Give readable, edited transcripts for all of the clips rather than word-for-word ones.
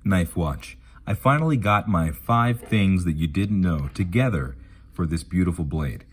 Knife Watch. I finally got my 5 things that you didn't know together for this beautiful blade.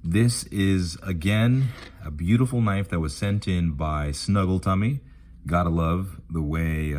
This is, again, a beautiful knife that was sent in by Snuggle Tummy. Gotta love the way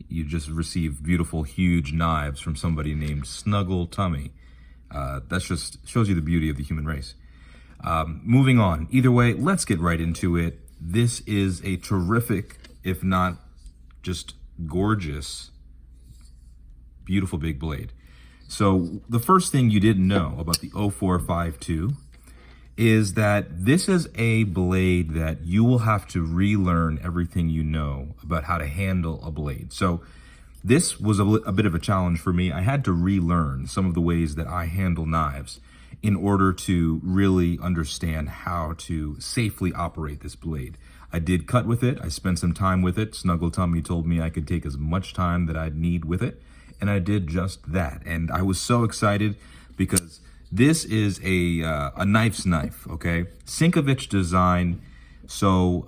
you just receive beautiful, huge knives from somebody named Snuggle Tummy. That just shows you the beauty of the human race. Moving on. Either way, let's get right into it. This is a terrific, if not just gorgeous, beautiful big blade. So the first thing you didn't know about the 0452 is that this is a blade that you will have to relearn everything you know about how to handle a blade. So this was a bit of a challenge for me. I had to relearn some of the ways that I handle knives in order to really understand how to safely operate this blade. I did cut with it. I spent some time with it. Snuggle Tummy told me I could take as much time that I'd need with it, and I did just that. And I was so excited because this is a knife's knife, okay? Sinkevich design, so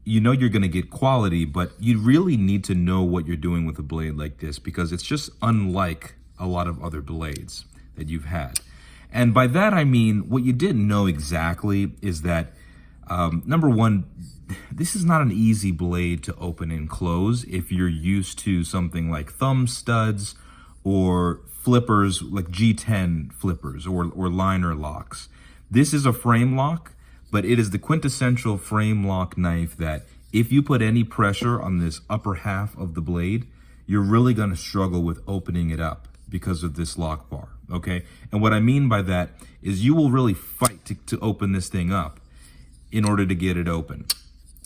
you know you're gonna get quality, but you really need to know what you're doing with a blade like this because it's just unlike a lot of other blades that you've had. And by that I mean, what you didn't know exactly is that, number one, this is not an easy blade to open and close if you're used to something like thumb studs or flippers, like G10 flippers or liner locks. This is a frame lock, but it is the quintessential frame lock knife that if you put any pressure on this upper half of the blade, you're really gonna struggle with opening it up because of this lock bar, okay? And what I mean by that is you will really fight to open this thing up in order to get it open.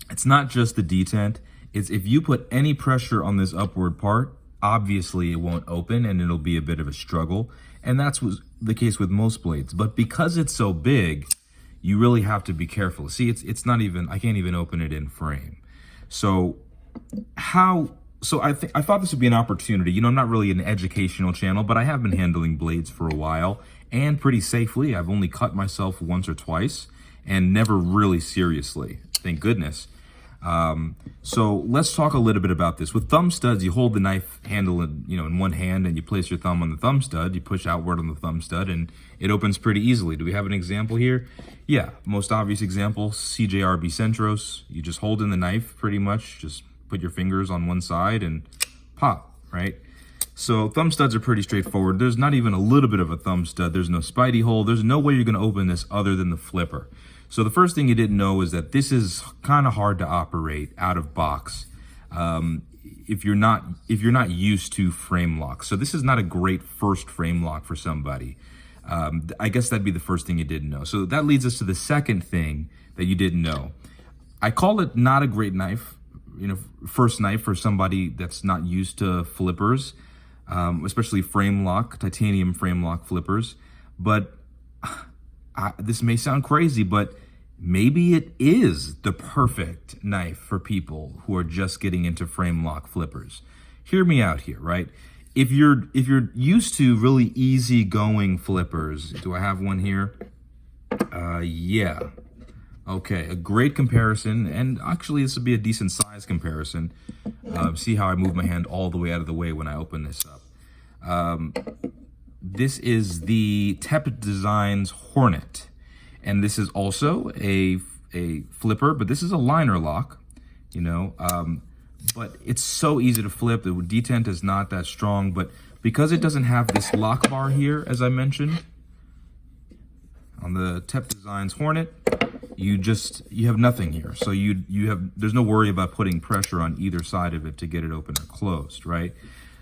It's not just the detent, it's if you put any pressure on this upward part, obviously it won't open and it'll be a bit of a struggle. And that's the case with most blades. But because it's so big, you really have to be careful. See, it's not even, I can't even open it in frame. So I thought this would be an opportunity. You know, I'm not really an educational channel, but I have been handling blades for a while and pretty safely. I've only cut myself once or twice and never really seriously, thank goodness. So let's talk a little bit about this. With thumb studs, you hold the knife handle in one hand and you place your thumb on the thumb stud, you push outward on the thumb stud and it opens pretty easily. Do we have an example here? Yeah, most obvious example, CJRB Centros. You just hold in the knife pretty much, just put your fingers on one side and pop, right? So thumb studs are pretty straightforward. There's not even a little bit of a thumb stud. There's no spidey hole. There's no way you're gonna open this other than the flipper. So the first thing you didn't know is that this is kind of hard to operate out of box if you're not used to frame locks. So this is not a great first frame lock for somebody. I guess that'd be the first thing you didn't know. So that leads us to the second thing that you didn't know. I call it not a great knife, first knife for somebody that's not used to flippers, especially frame lock, titanium frame lock flippers. But this may sound crazy, but maybe it is the perfect knife for people who are just getting into frame lock flippers. Hear me out here, right? If you're used to really easygoing flippers, do I have one here? Yeah. Okay, a great comparison, and actually this would be a decent size comparison. See how I move my hand all the way out of the way when I open this up. This is the Tepe Designs Hornet, and this is also a flipper, but this is a liner lock, but it's so easy to flip. The detent is not that strong, but because it doesn't have this lock bar here, as I mentioned, on the Tepe Designs Hornet, you have nothing here. So there's no worry about putting pressure on either side of it to get it open or closed, right?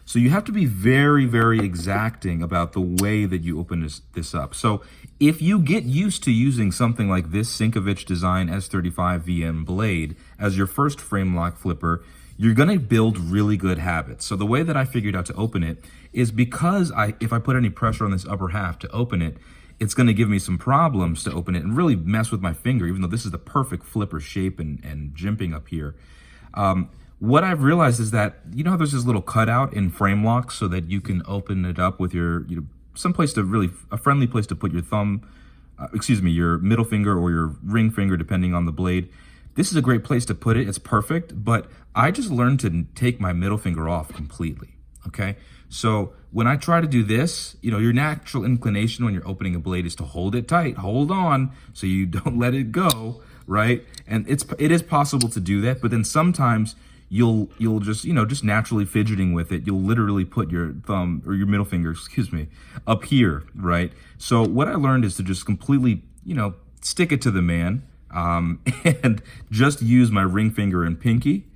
So you have to be very, very exacting about the way that you open this up. So if you get used to using something like this Sinkevich Design S35VM blade as your first frame lock flipper, you're gonna build really good habits. So the way that I figured out to open it is because if I put any pressure on this upper half to open it, it's gonna give me some problems to open it and really mess with my finger, even though this is the perfect flipper shape and jimping up here. What I've realized is that, how there's this little cutout in frame locks so that you can open it up with your, a friendly place to put your thumb, your middle finger or your ring finger, depending on the blade. this is a great place to put it. It's perfect, but I just learned to take my middle finger off completely, okay? So when I try to do this, you know, your natural inclination when you're opening a blade is to hold it tight, hold on, so you don't let it go, right? And it is possible to do that, but then sometimes you'll just, you know, just naturally fidgeting with it, you'll literally put your thumb, or your middle finger, excuse me, up here, right? So what I learned is to just completely, you know, stick it to the man, and just use my ring finger and pinky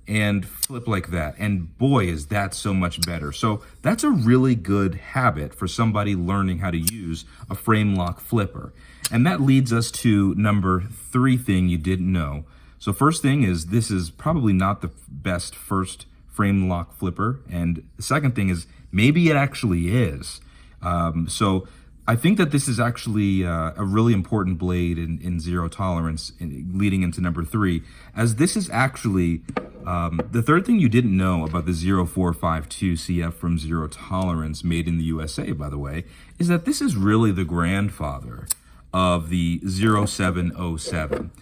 and flip like that. And boy, is that so much better. So that's a really good habit for somebody learning how to use a frame lock flipper. And that leads us to number 3 thing you didn't know. So first thing is, this is probably not the best first frame lock flipper. And the second thing is, maybe it actually is. So I think that this is actually a really important blade in zero tolerance, leading into number 3, as this is actually the third thing you didn't know about the 0452CF from Zero Tolerance, made in the USA, by the way, is that this is really the grandfather of the 0707.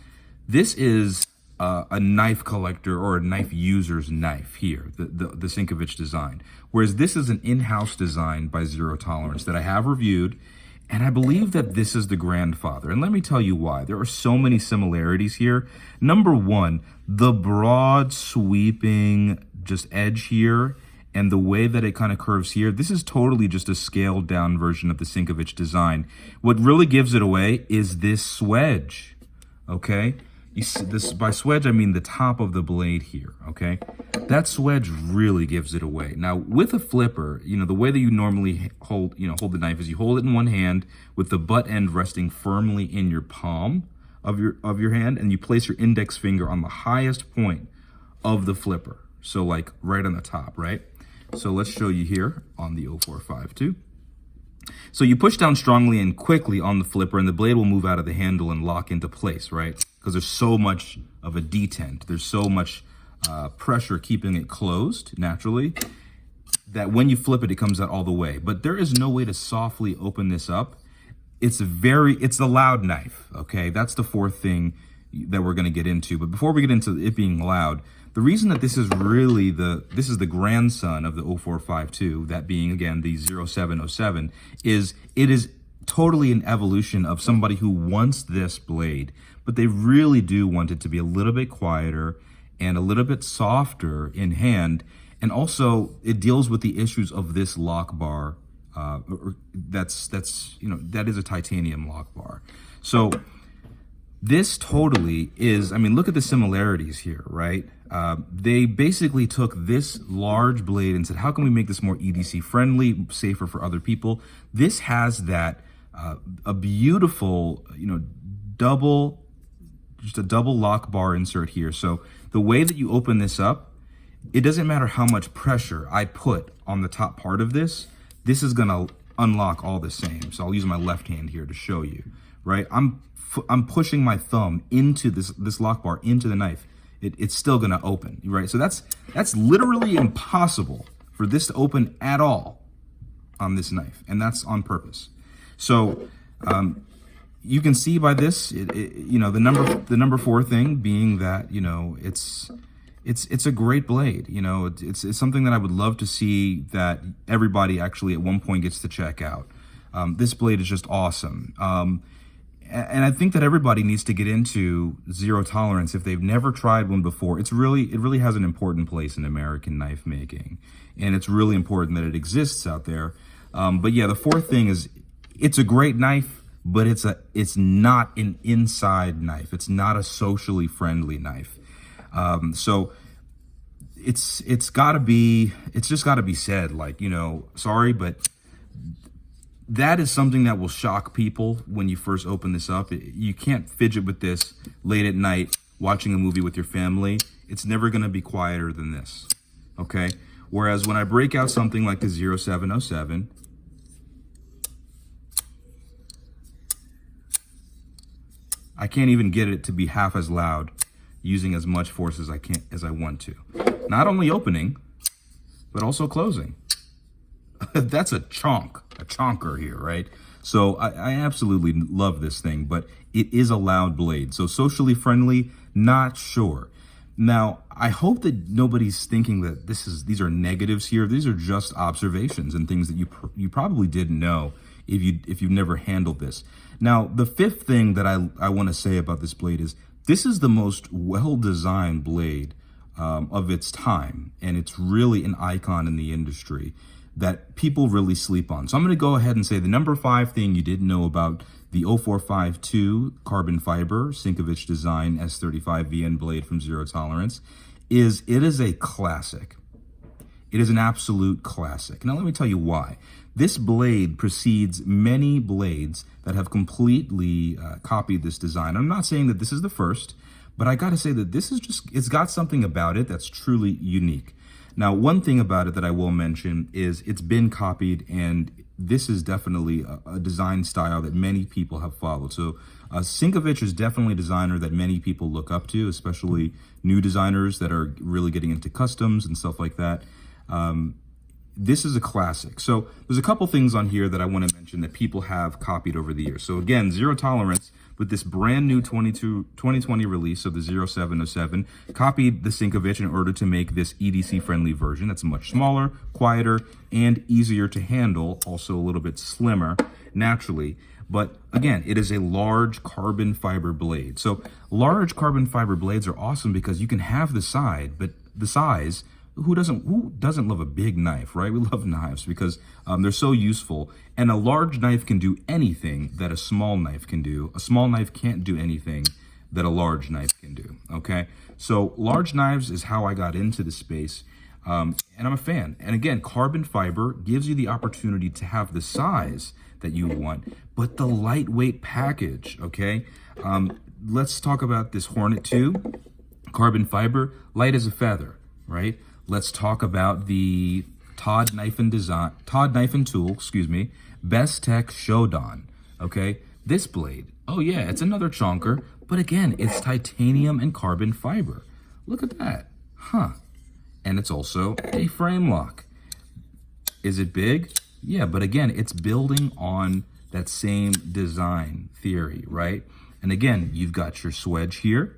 This is a knife collector or a knife user's knife here, the Sinkevich design. Whereas this is an in-house design by Zero Tolerance that I have reviewed, and I believe that this is the grandfather. And let me tell you why. There are so many similarities here. Number 1, the broad sweeping just edge here, and the way that it kind of curves here, this is totally just a scaled down version of the Sinkevich design. What really gives it away is this Swedge, okay? You see this, by Swedge, I mean the top of the blade here, okay? That Swedge really gives it away. Now, with a flipper, you know, the way that you normally hold the knife is you hold it in one hand with the butt end resting firmly in your palm of your hand, and you place your index finger on the highest point of the flipper. So like right on the top, right? So let's show you here on the 0452. So you push down strongly and quickly on the flipper, and the blade will move out of the handle and lock into place, right? Because there's so much of a detent, there's so much pressure keeping it closed naturally, that when you flip it, it comes out all the way. But there is no way to softly open this up. It's a loud knife, okay? That's the 4th thing that we're gonna get into. But before we get into it being loud, the reason that this is really this is the grandson of the 0452, that being again the 0707, is it is totally an evolution of somebody who wants this blade, but they really do want it to be a little bit quieter and a little bit softer in hand. And also it deals with the issues of this lock bar. That's you know, that is a titanium lock bar. So this totally is, I mean, look at the similarities here, right? They basically took this large blade and said, how can we make this more EDC friendly, safer for other people? This has that, a beautiful, you know, just a double lock bar insert here. So the way that you open this up, it doesn't matter how much pressure I put on the top part of this, this is gonna unlock all the same. So I'll use my left hand here to show you, right? I'm pushing my thumb into this lock bar into the knife. It's still gonna open, right? So that's literally impossible for this to open at all on this knife, and that's on purpose. So you can see by this, you know, the number 4 thing being that, you know, it's a great blade. You know, it's something that I would love to see that everybody actually at one point gets to check out. This blade is just awesome. And I think that everybody needs to get into zero tolerance if they've never tried one before. It really has an important place in American knife making, and it's really important that it exists out there. But yeah, the 4th thing is, it's a great knife, but it's not an inside knife. It's not a socially friendly knife. So it's just gotta be said, like, you know, sorry, but that is something that will shock people when you first open this up. You can't fidget with this late at night watching a movie with your family. It's never gonna be quieter than this, okay? Whereas when I break out something like the 0707, I can't even get it to be half as loud using as much force as I want to. Not only opening, but also closing. That's a chonker here, right? So I absolutely love this thing, but it is a loud blade. So socially friendly, Not sure. Now, I hope that nobody's thinking that these are negatives here. These are just observations and things that you probably didn't know if you've never handled this. Now, the fifth thing that I want to say about this blade is this is the most well-designed blade of its time, and it's really an icon in the industry that people really sleep on. So I'm going to go ahead and say the number 5 thing you didn't know about the 0452 carbon fiber Sinkevich design S35 VN blade from Zero Tolerance is it is a classic. It is an absolute classic. Now let me tell you why. This blade precedes many blades that have completely copied this design. I'm not saying that this is the first, but I gotta say that this is it's got something about it that's truly unique. Now, one thing about it that I will mention is it's been copied, and this is definitely a design style that many people have followed. So Sinkevich is definitely a designer that many people look up to, especially new designers that are really getting into customs and stuff like that. This is a classic. So there's a couple things on here that I want to mention that people have copied over the years. So again, Zero Tolerance, with this brand new 2020 release of the 0707, copied the Sinkevich in order to make this EDC-friendly version that's much smaller, quieter, and easier to handle, also a little bit slimmer naturally. But again, it is a large carbon fiber blade. So large carbon fiber blades are awesome because you can have the size. Who doesn't love a big knife, right? We love knives because they're so useful. And a large knife can do anything that a small knife can do. A small knife can't do anything that a large knife can do, okay? So large knives is how I got into the space, and I'm a fan. And again, carbon fiber gives you the opportunity to have the size that you want, but the lightweight package, okay? Let's talk about this Hornet 2. Carbon fiber, light as a feather, right? Let's talk about the Todd Knife and Tool, Bestech Shodan, okay? This blade, oh yeah, it's another chonker, but again, it's titanium and carbon fiber. Look at that, huh? And it's also a frame lock. Is it big? Yeah, but again, it's building on that same design theory, right? And again, you've got your Swedge here,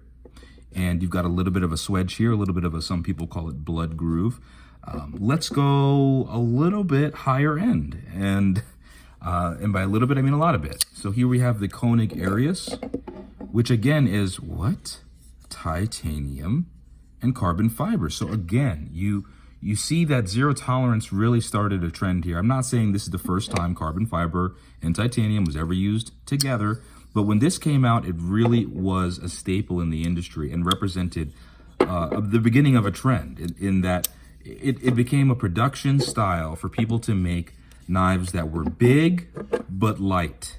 and you've got a little bit of a Swedge here, a little bit of a, some people call it blood groove. Let's go a little bit higher end, and by a little bit, I mean a lot of bit. So here we have the Koenig Arius, which again is what? Titanium and carbon fiber. So again, you see that Zero Tolerance really started a trend here. I'm not saying this is the first time carbon fiber and titanium was ever used together, but when this came out, it really was a staple in the industry and represented the beginning of a trend in that it became a production style for people to make knives that were big but light.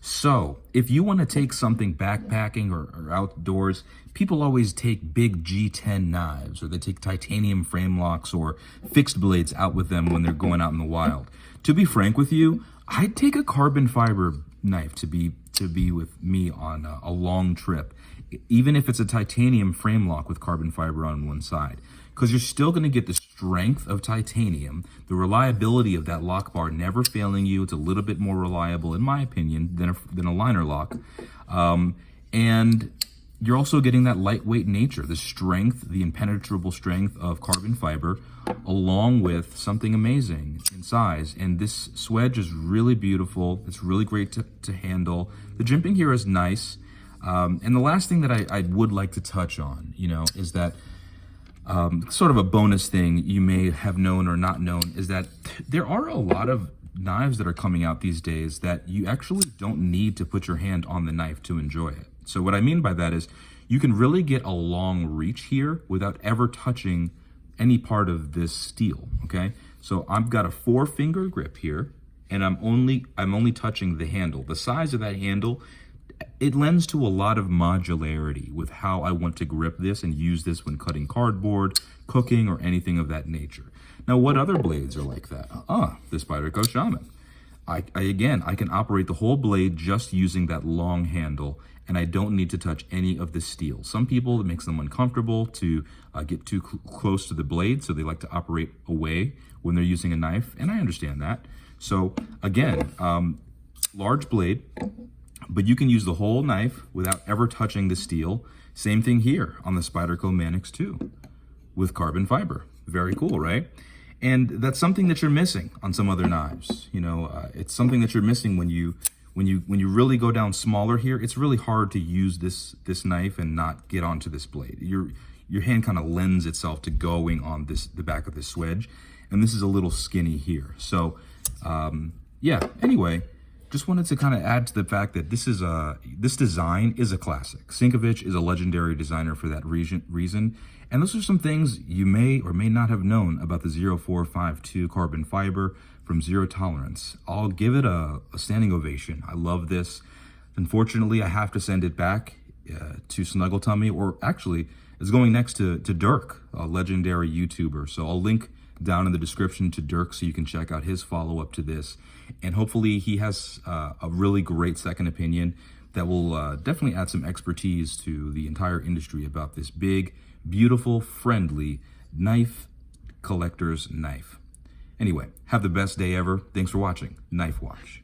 So if you want to take something backpacking or outdoors, people always take big G10 knives, or they take titanium frame locks or fixed blades out with them when they're going out in the wild. To be frank with you, I'd take a carbon fiber knife to be with me on a long trip, even if it's a titanium frame lock with carbon fiber on one side, because you're still going to get the strength of titanium, the reliability of that lock bar never failing you. It's a little bit more reliable, in my opinion, than a liner lock, and you're also getting that lightweight nature, the strength, the impenetrable strength of carbon fiber, along with something amazing in size. And this Swedge is really beautiful. It's really great to handle. The jimping here is nice. And the last thing that I would like to touch on, is that sort of a bonus thing you may have known or not known, is that there are a lot of knives that are coming out these days that you actually don't need to put your hand on the knife to enjoy it. So what I mean by that is you can really get a long reach here without ever touching any part of this steel, okay? So I've got a 4-finger grip here, and I'm only touching the handle. The size of that handle, it lends to a lot of modularity with how I want to grip this and use this when cutting cardboard, cooking, or anything of that nature. Now, what other blades are like that? The Spyderco Shaman. I can operate the whole blade just using that long handle, and I don't need to touch any of the steel. Some people, it makes them uncomfortable to get too close to the blade, so they like to operate away when they're using a knife, and I understand that. So again, large blade, but you can use the whole knife without ever touching the steel. Same thing here on the Spyderco Manix 2 with carbon fiber. Very cool, right? And that's something that you're missing on some other knives. You know, it's something that you're missing when you really go down smaller here. It's really hard to use this knife and not get onto this blade. Your hand kind of lends itself to going on the back of this Swedge, and this is a little skinny here. So yeah, anyway, just wanted to kind of add to the fact that this design is a classic. Sinkevich is a legendary designer for that reason. And those are some things you may or may not have known about the 0452 carbon fiber from Zero Tolerance. I'll give it a standing ovation. I love this. Unfortunately, I have to send it back to Snuggle Tummy, or actually, it's going next to Dirk, a legendary YouTuber. So I'll link down in the description to Dirk so you can check out his follow-up to this. And hopefully he has a really great second opinion that will definitely add some expertise to the entire industry about this big, beautiful, friendly knife collector's knife. Anyway, have the best day ever. Thanks for watching Knife Watch.